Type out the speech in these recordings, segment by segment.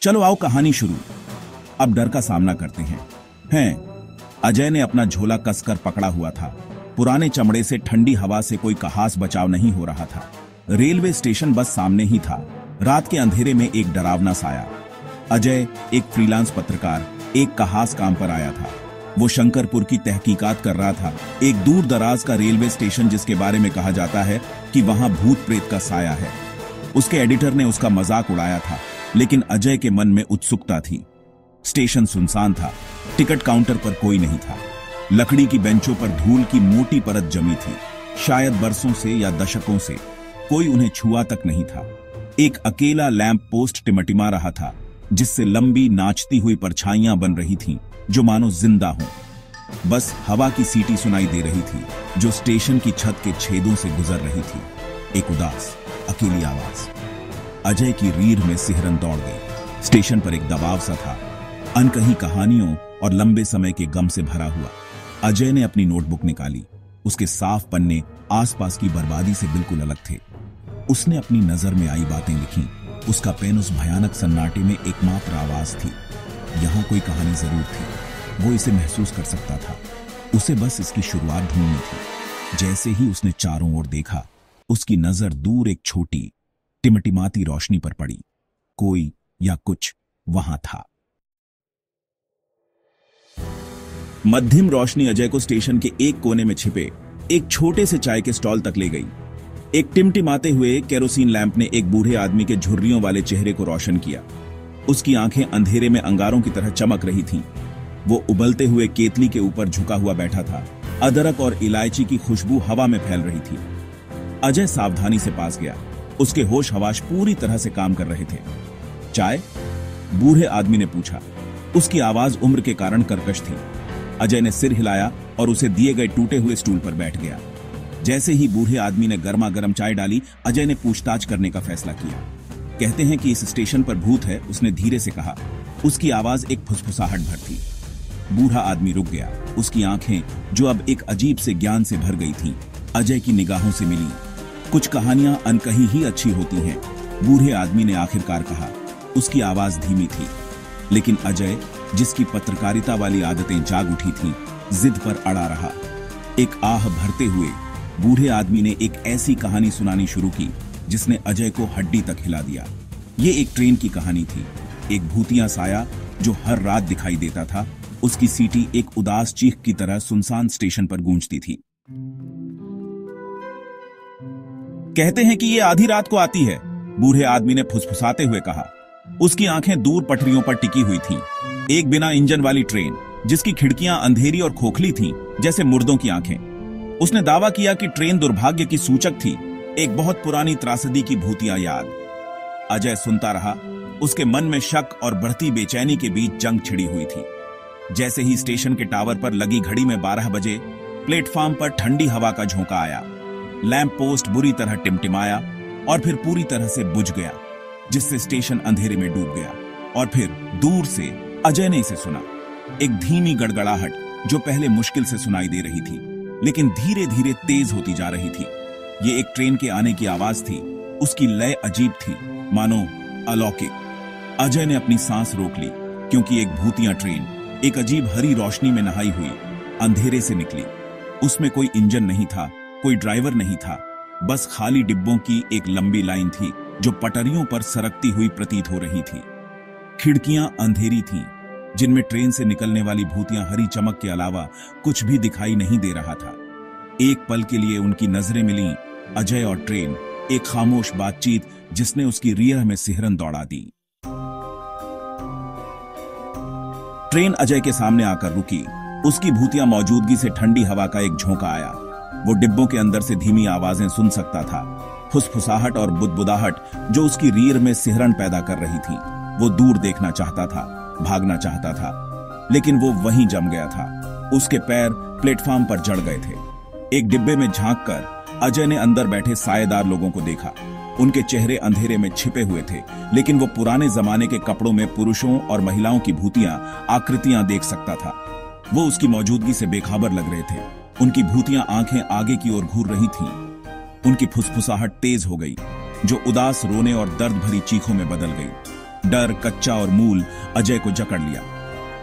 चलो आओ कहानी शुरू। अब डर का सामना करते हैं। अजय ने अपना झोला कसकर पकड़ा हुआ था। पुराने चमड़े से ठंडी हवा से कोई खास बचाव नहीं हो रहा था। रेलवे स्टेशन बस सामने ही था। रात के अंधेरे में एक डरावना साया। अजय एक फ्रीलांस पत्रकार एक खास काम पर आया था। वो शंकरपुर की तहकीकात कर रहा था। एक दूर दराज का रेलवे स्टेशन जिसके बारे में कहा जाता है कि वहां भूत प्रेत का साया है। उसके एडिटर ने उसका मजाक उड़ाया था, लेकिन अजय के मन में उत्सुकता थी। स्टेशन सुनसान था। टिकट काउंटर पर कोई नहीं था। लकड़ी की बेंचों पर धूल की मोटी परत जमी थी। शायद बरसों से या दशकों से कोई उन्हें छुआ तक नहीं था। एक अकेला लैंप पोस्ट टिमटिमा रहा था, जिससे लंबी नाचती हुई परछाइयां बन रही थीं, जो मानो जिंदा हों। बस हवा की सीटी सुनाई दे रही थी, जो स्टेशन की छत के छेदों से गुजर रही थी। एक उदास अकेली आवाज। अजय की रीढ़ में सिहरन दौड़ गई। स्टेशन पर एक दबाव सा था, अनकही कहानियों और लंबे समय के गम से भरा हुआ। अजय ने अपनी नोटबुक निकाली। उसके साफ पन्ने आसपास की बर्बादी से बिल्कुल अलग थे। उसने अपनी नजर में आई बातें लिखी। उसका पेन उस भयानक सन्नाटे में एकमात्र आवाज थी। यहां कोई कहानी जरूर थी। वो इसे महसूस कर सकता था। उसे बस इसकी शुरुआत ढूंढनी थी। जैसे ही उसने चारों ओर देखा, उसकी नजर दूर एक छोटी टिमटिमाती रोशनी पर पड़ी। कोई या कुछ वहां था। मध्यम रोशनी अजय को स्टेशन के एक कोने में छिपे एक छोटे से चाय के स्टॉल तक ले गई। एक टिमटिमाते हुए केरोसिन लैंप ने एक बूढ़े आदमी के झुर्रियों वाले चेहरे को रोशन किया। उसकी आंखें अंधेरे में अंगारों की तरह चमक रही थीं। वो उबलते हुए केतली के ऊपर झुका हुआ बैठा था। अदरक और इलायची की खुशबू हवा में फैल रही थी। अजय सावधानी से पास गया। उसके होश हवाश पूरी तरह से काम कर रहे थे। चाय? बूढ़े आदमी ने पूछा। उसकी आवाज उम्र के कारण कर्कश थी। अजय ने सिर हिलाया और उसे दिए गए टूटे हुए स्टूल पर बैठ गया। जैसे ही बूढ़े आदमी ने गर्मा गर्म चाय डाली, अजय ने पूछताछ करने का फैसला किया। कहते हैं कि इस स्टेशन पर भूत है, उसने धीरे से कहा। उसकी आवाज एक फुसफुसाहट भर थी। बूढ़ा आदमी रुक गया। उसकी आंखें, जो अब एक अजीब से ज्ञान से भर गई थीं, अजय की निगाहों से मिली। कुछ कहानियां अनकही ही अच्छी होती हैं, बूढ़े आदमी ने आखिरकार कहा। उसकी आवाज धीमी थी, लेकिन अजय, जिसकी पत्रकारिता वाली आदतें जाग उठी थीं, जिद पर अड़ा रहा। एक आह भरते हुए बूढ़े आदमी ने एक ऐसी कहानी सुनानी शुरू की जिसने अजय को हड्डी तक हिला दिया। ये एक ट्रेन की कहानी थी। एक भूतिया साया जो हर रात दिखाई देता था। उसकी सीटी एक उदास चीख की तरह सुनसान स्टेशन पर गूंजती थी। कहते हैं कि ये आधी रात को आती है, बूढ़े आदमी ने फुसफुसाते हुए कहा। उसकी आंखें दूर पटरियों पर टिकी हुई थीं। एक बिना इंजन वाली ट्रेन, जिसकी खिड़कियां अंधेरी और खोखली थीं, जैसे मुर्दों की आंखें। उसने दावा किया कि ट्रेन दुर्भाग्य की सूचक थी, एक बहुत पुरानी त्रासदी की भूतिया याद। अजय सुनता रहा। उसके मन में शक और बढ़ती बेचैनी के बीच जंग छिड़ी हुई थी। जैसे ही स्टेशन के टावर पर लगी घड़ी में 12 बजे, प्लेटफॉर्म पर ठंडी हवा का झोंका आया। लैंप पोस्ट बुरी तरह टिमटिमाया और फिर पूरी तरह से बुझ गया, जिससे स्टेशन अंधेरे में डूब गया। और फिर दूर से अजय ने इसे सुना। एक धीमी गड़गड़ाहट जो पहले मुश्किल से सुनाई दे रही थी, लेकिन धीरे धीरे तेज होती जा रही थी। ये एक ट्रेन के आने की आवाज थी। उसकी लय अजीब थी, मानो अलौकिक। अजय ने अपनी सांस रोक ली, क्योंकि एक भूतिया ट्रेन एक अजीब हरी रोशनी में नहाई हुई अंधेरे से निकली। उसमें कोई इंजन नहीं था, कोई ड्राइवर नहीं था, बस खाली डिब्बों की एक लंबी लाइन थी जो पटरियों पर सरकती हुई प्रतीत हो रही थी। खिड़कियां अंधेरी थीं, जिनमें ट्रेन से निकलने वाली भूतियां हरी चमक के अलावा कुछ भी दिखाई नहीं दे रहा था। एक पल के लिए उनकी नजरें मिलीं, अजय और ट्रेन, एक खामोश बातचीत जिसने उसकी रीढ़ में सिहरन दौड़ा दी। ट्रेन अजय के सामने आकर रुकी। उसकी भूतिया मौजूदगी से ठंडी हवा का एक झोंका आया। वो डिब्बों के अंदर से धीमी आवाजें सुन सकता था, फुसफुसाहट और बुदबुदाहट जो उसकी रीढ़ में सिहरन पैदा कर रही थी। वो दूर देखना चाहता था, भागना चाहता था, लेकिन वो वहीं जम गया था। उसके पैर प्लेटफॉर्म पर जड़ गए थे। एक डिब्बे में झांककर अजय ने अंदर बैठे सायेदार लोगों को देखा। उनके चेहरे अंधेरे में छिपे हुए थे, लेकिन वो पुराने जमाने के कपड़ों में पुरुषों और महिलाओं की भूतियां आकृतियां देख सकता था। वो उसकी मौजूदगी से बेखबर लग रहे थे। उनकी भूतियां आंखें आगे की ओर घूर रही थीं। उनकी फुसफुसाहट तेज हो गई, जो उदास रोने और दर्द भरी चीखों में बदल गई। डर, कच्चा और मूल अजय को जकड़ लिया।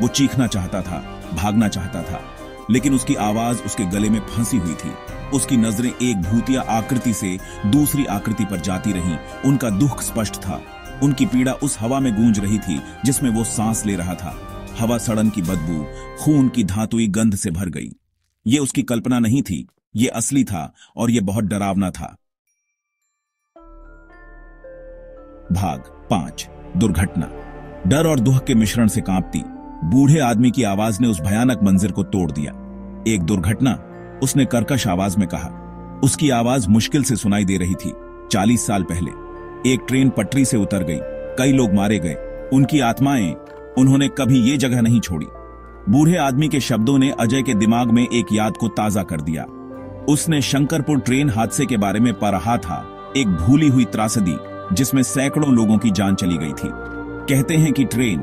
वो चीखना चाहता था, भागना चाहता था, लेकिन उसकी आवाज उसके गले में फंसी हुई थी। उसकी नजरें एक भूतिया आकृति से दूसरी आकृति पर जाती रहीं। उनका दुख स्पष्ट था। उनकी पीड़ा उस हवा में गूंज रही थी जिसमें वो सांस ले रहा था। हवा सड़न की बदबू, खून की धातुई गंध से भर गई। ये उसकी कल्पना नहीं थी, ये असली था और ये बहुत डरावना था। भाग 5। दुर्घटना। डर और दुख के मिश्रण से कांपती बूढ़े आदमी की आवाज ने उस भयानक मंजर को तोड़ दिया। एक दुर्घटना, उसने कर्कश आवाज में कहा। उसकी आवाज मुश्किल से सुनाई दे रही थी। 40 साल पहले एक ट्रेन पटरी से उतर गई, कई लोग मारे गए। उनकी आत्माएं, उन्होंने कभी ये जगह नहीं छोड़ी। बूढ़े आदमी के शब्दों ने अजय के दिमाग में एक याद को ताजा कर दिया। उसने शंकरपुर ट्रेन हादसे के बारे में पढ़ा था, एक भूली हुई त्रासदी जिसमें सैकड़ों लोगों की जान चली गई थी। कहते हैं कि ट्रेन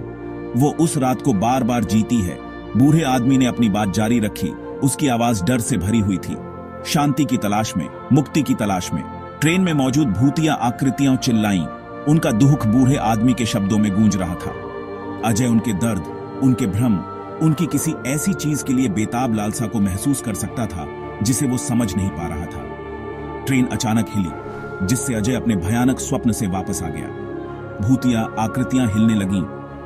वो उस रात को बार बार जीती है। बूढ़े आदमी ने अपनी बात जारी रखी। उसकी आवाज डर से भरी हुई थी, शांति की तलाश में, मुक्ति की तलाश में। ट्रेन में मौजूद भूतिया आकृतियां चिल्लाईं। उनका दुख बूढ़े आदमी के शब्दों में गूंज रहा था। अजय उनके दर्द, उनके भ्रम, उनकी किसी ऐसी चीज के लिए बेताब लालसा को महसूस कर सकता था जिसे वो समझ नहीं पा रहा था। ट्रेन अचानक हिली, जिससे अजय अपने भयानक स्वप्न से वापस आ गया। भूतिया आकृतियां हिलने लगीं,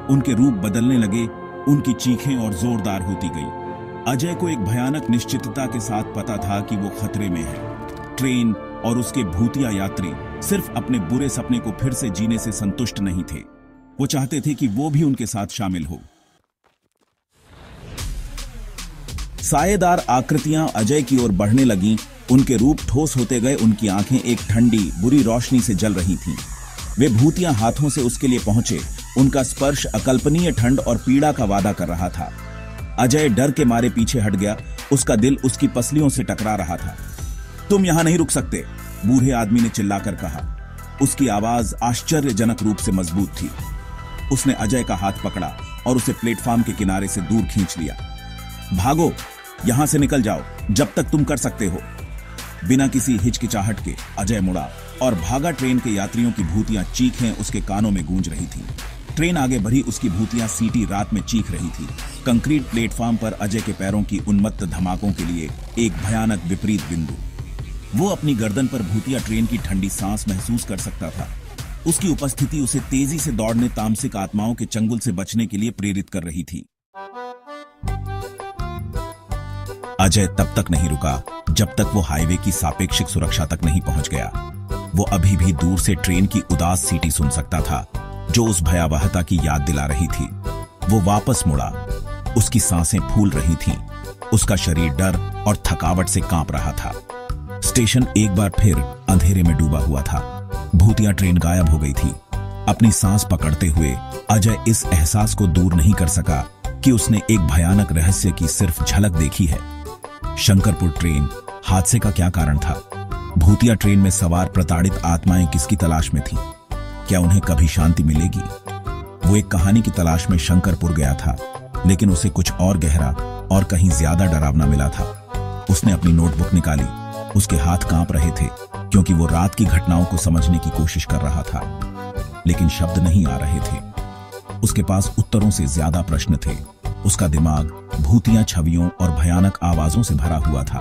उनके रूप बदलने लगे, उनकी चीखें और जोरदार होती गई। अजय को एक भयानक निश्चितता के साथ पता था कि वो खतरे में है। ट्रेन और उसके भूतिया यात्री सिर्फ अपने बुरे सपने को फिर से जीने से संतुष्ट नहीं थे। वो चाहते थे कि वो भी उनके साथ शामिल हो। सायेदार आकृतियां अजय की ओर बढ़ने लगीं। उनके रूप ठोस होते गए। उनकी आंखें एक ठंडी, बुरी रोशनी से जल रही थीं। वे भूतिया हाथों से उसके लिए पहुंचे। उनका स्पर्श अकल्पनीय ठंड और पीड़ा का वादा कर रहा था। अजय डर के मारे पीछे हट गया। उसका दिल उसकी पसलियों से टकरा रहा था। तुम यहां नहीं रुक सकते, बूढ़े आदमी ने चिल्लाकर कहा। उसकी आवाज आश्चर्यजनक रूप से मजबूत थी। उसने अजय का हाथ पकड़ा और उसे प्लेटफॉर्म के किनारे से दूर खींच लिया। भागो, यहां से निकल जाओ जब तक तुम कर सकते हो। बिना किसी हिचकिचाहट के अजय मुड़ा और भागा। ट्रेन के यात्रियों की भूतियां चीखें उसके कानों में गूंज रही थी। ट्रेन आगे बढ़ी। उसकी भूतियां सीटी रात में चीख रही थी। कंक्रीट प्लेटफॉर्म पर अजय के पैरों की उन्मत्त धमाकों के लिए एक भयानक विपरीत बिंदु। वो अपनी गर्दन पर भूतिया ट्रेन की ठंडी सांस महसूस कर सकता था। उसकी उपस्थिति उसे तेजी से दौड़ने तामसिक आत्माओं के चंगुल से बचने के लिए प्रेरित कर रही थी। अजय तब तक नहीं रुका जब तक वो हाईवे की सापेक्षिक सुरक्षा तक नहीं पहुंच गया। वो अभी भी दूर से ट्रेन की उदास सीटी सुन सकता था जो उस भयावहता की याद दिला रही थी। वो वापस मुड़ा। उसकी सांसें फूल रही थीं। उसका शरीर डर और थकावट से कांप रहा था। स्टेशन एक बार फिर अंधेरे में डूबा हुआ था। भूतिया ट्रेन गायब हो गई थी। अपनी सांस पकड़ते हुए अजय इस एहसास को दूर नहीं कर सका कि उसने एक भयानक रहस्य की सिर्फ झलक देखी है। शंकरपुर ट्रेन हादसे का क्या कारण था? भूतिया ट्रेन में सवार प्रताड़ित आत्माएं किसकी तलाश में थीं? क्या उन्हें कभी शांति मिलेगी? वो एक कहानी की तलाश में शंकरपुर गया था, लेकिन उसे कुछ और गहरा और कहीं ज्यादा डरावना मिला था। उसने अपनी नोटबुक निकाली। उसके हाथ कांप रहे थे क्योंकि वो रात की घटनाओं को समझने की कोशिश कर रहा था, लेकिन शब्द नहीं आ रहे थे। उसके पास उत्तरों से ज्यादा प्रश्न थे। उसका दिमाग भूतिया छवियों और भयानक आवाजों से भरा हुआ था।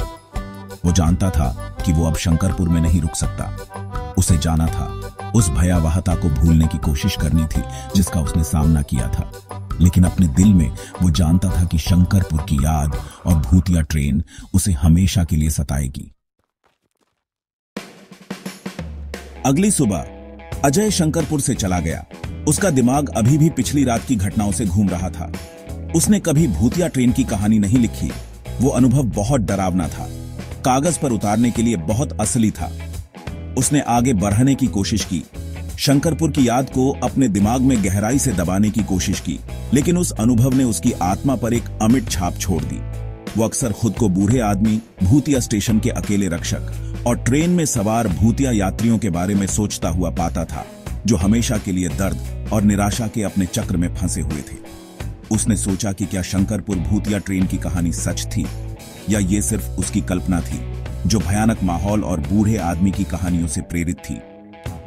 वो जानता था कि वो अब शंकरपुर में नहीं रुक सकता। उसे जाना था, उस भयावहता को भूलने की कोशिश करनी थी जिसका उसने सामना किया था। लेकिन अपने दिल में वो जानता था कि शंकरपुर की याद और भूतिया ट्रेन उसे हमेशा के लिए सताएगी। अगली सुबह अजय शंकरपुर से चला गया। उसका दिमाग अभी भी पिछली रात की घटनाओं से घूम रहा था। उसने कभी भूतिया ट्रेन की कहानी नहीं लिखी। वो अनुभव बहुत डरावना था, कागज पर उतारने के लिए बहुत असली था। उसने आगे बढ़ने की कोशिश की, शंकरपुर की याद को अपने दिमाग में गहराई से दबाने की कोशिश की, लेकिन उस अनुभव ने उसकी आत्मा पर एक अमिट छाप छोड़ दी। वो अक्सर खुद को बूढ़े आदमी, भूतिया स्टेशन के अकेले रक्षक और ट्रेन में सवार भूतिया यात्रियों के बारे में सोचता हुआ पाता था, जो हमेशा के लिए दर्द और निराशा के अपने चक्र में फंसे हुए थे। उसने सोचा कि क्या शंकरपुर भूतिया ट्रेन की कहानी सच थी या ये सिर्फ उसकी कल्पना थी, जो भयानक माहौल और बूढ़े आदमी की कहानियों से प्रेरित थी।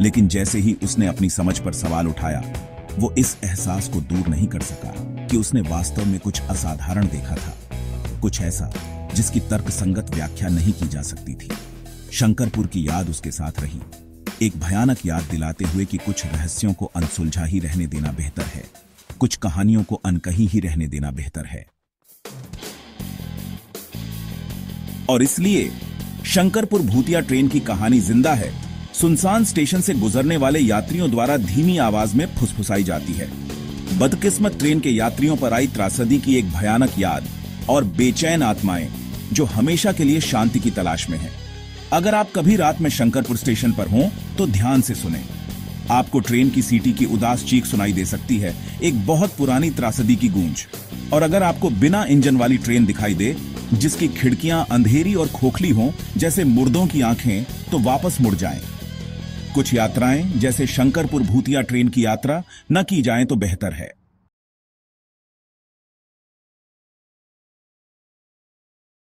लेकिन जैसे ही उसने अपनी समझ पर सवाल उठाया, वो इस एहसास को दूर नहीं कर सका कि उसने वास्तव में कुछ असाधारण देखा था, कुछ ऐसा जिसकी तर्कसंगत व्याख्या नहीं की जा सकती थी। शंकरपुर की याद उसके साथ रही, एक भयानक याद दिलाते हुए कि कुछ रहस्यों को अनसुलझा ही रहने देना बेहतर है, कुछ कहानियों को अनकही ही रहने देना बेहतर है। और इसलिए शंकरपुर भूतिया ट्रेन की कहानी जिंदा है। सुनसान स्टेशन से गुजरने वाले यात्रियों द्वारा धीमी आवाज में फुसफुसाई जाती है। बदकिस्मत ट्रेन के यात्रियों पर आई त्रासदी की एक भयानक याद और बेचैन आत्माएं जो हमेशा के लिए शांति की तलाश में हैं। अगर आप कभी रात में शंकरपुर स्टेशन पर हों तो ध्यान से सुनें। आपको ट्रेन की सीटी की उदास चीख सुनाई दे सकती है, एक बहुत पुरानी त्रासदी की गूंज। और अगर आपको बिना इंजन वाली ट्रेन दिखाई दे, जिसकी खिड़कियां अंधेरी और खोखली हों जैसे मुर्दों की आंखें, तो वापस मुड़ जाएं। कुछ यात्राएं जैसे शंकरपुर भूतिया ट्रेन की यात्रा न की जाएं तो बेहतर है।